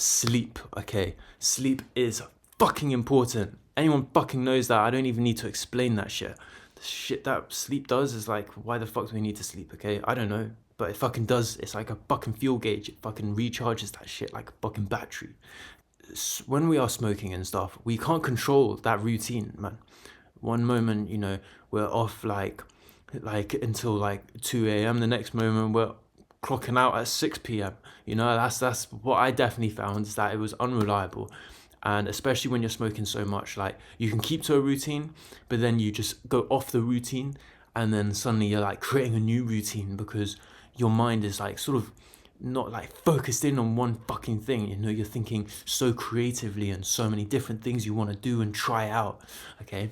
Sleep, okay? Sleep is fucking important. Anyone fucking knows that. I don't even need to explain that shit. The shit that sleep does is like, why the fuck do we need to sleep, okay? I don't know. But it fucking does. It's like a fucking fuel gauge. It fucking recharges that shit like a fucking battery. When we are smoking and stuff, we can't control that routine, man. One moment, we're off like until like 2 a.m. The next moment we're clocking out at 6 p.m. That's what I definitely found, is that it was unreliable. And especially when you're smoking so much, like, you can keep to a routine, but then you just go off the routine, and then suddenly you're like creating a new routine because your mind is like sort of not like focused in on one fucking thing. You're thinking so creatively and so many different things you want to do and try out. Okay,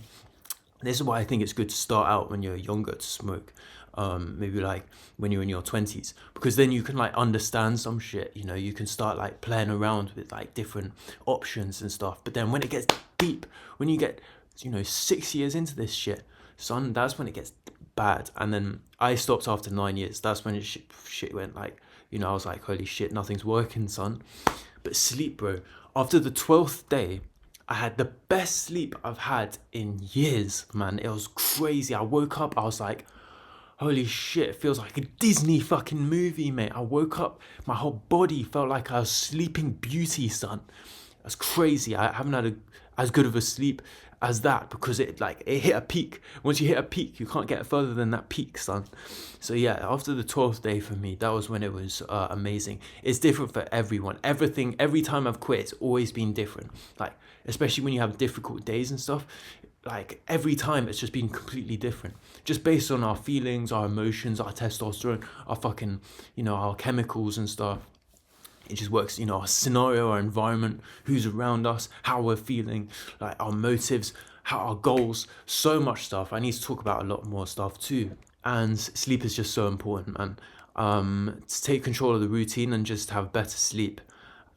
this is why I think it's good to start out when you're younger to smoke. Maybe like when you're in your 20s, because then you can like understand some shit. You can start like playing around with like different options and stuff. But then when it gets deep, when you get 6 years into this shit, son, that's when it gets bad. And then I stopped after 9 years. That's when shit went like, I was like, holy shit, nothing's working, son. But sleep, bro, after the 12th day, I had the best sleep I've had in years, man. It was crazy. I woke up, I was like, holy shit, it feels like a Disney fucking movie, mate. I woke up, my whole body felt like I was sleeping beauty, son. That's crazy. I haven't had as good of a sleep as that, because it hit a peak. Once you hit a peak, you can't get further than that peak, son. So yeah, after the 12th day for me, that was when it was amazing. It's different for everyone. Every time I've quit, it's always been different. Like, especially when you have difficult days and stuff, like every time it's just been completely different, just based on our feelings, our emotions, our testosterone, our fucking our chemicals and stuff. It just works, our scenario, our environment, who's around us, how we're feeling, like our motives, how our goals, so much stuff. I need to talk about a lot more stuff too. And sleep is just so important, man. To take control of the routine and just have better sleep.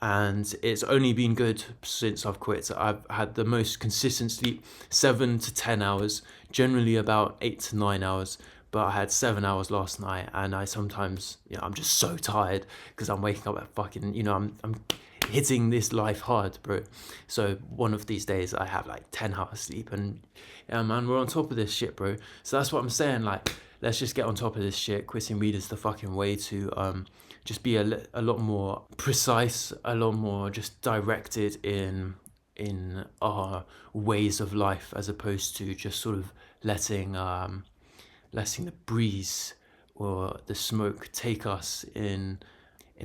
And it's only been good since I've quit. I've had the most consistent sleep, 7 to 10 hours, generally about 8 to 9 hours. But I had 7 hours last night, and I sometimes, I'm just so tired because I'm waking up at fucking, I'm hitting this life hard, bro. So one of these days I have like 10 hours sleep, and yeah, man, we're on top of this shit, bro. So that's what I'm saying. Like, let's just get on top of this shit. Quitting weed is the fucking way to just be a lot more precise, a lot more just directed in our ways of life, as opposed to just sort of letting the breeze or the smoke take us in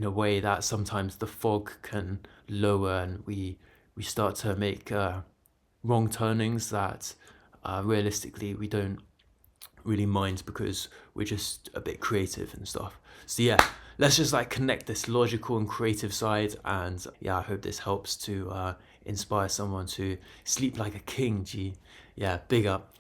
a way that sometimes the fog can lower, and we start to make wrong turnings that realistically we don't really mind, because we're just a bit creative and stuff. So yeah, let's just like connect this logical and creative side, and yeah, I hope this helps to inspire someone to sleep like a king. Yeah, big up.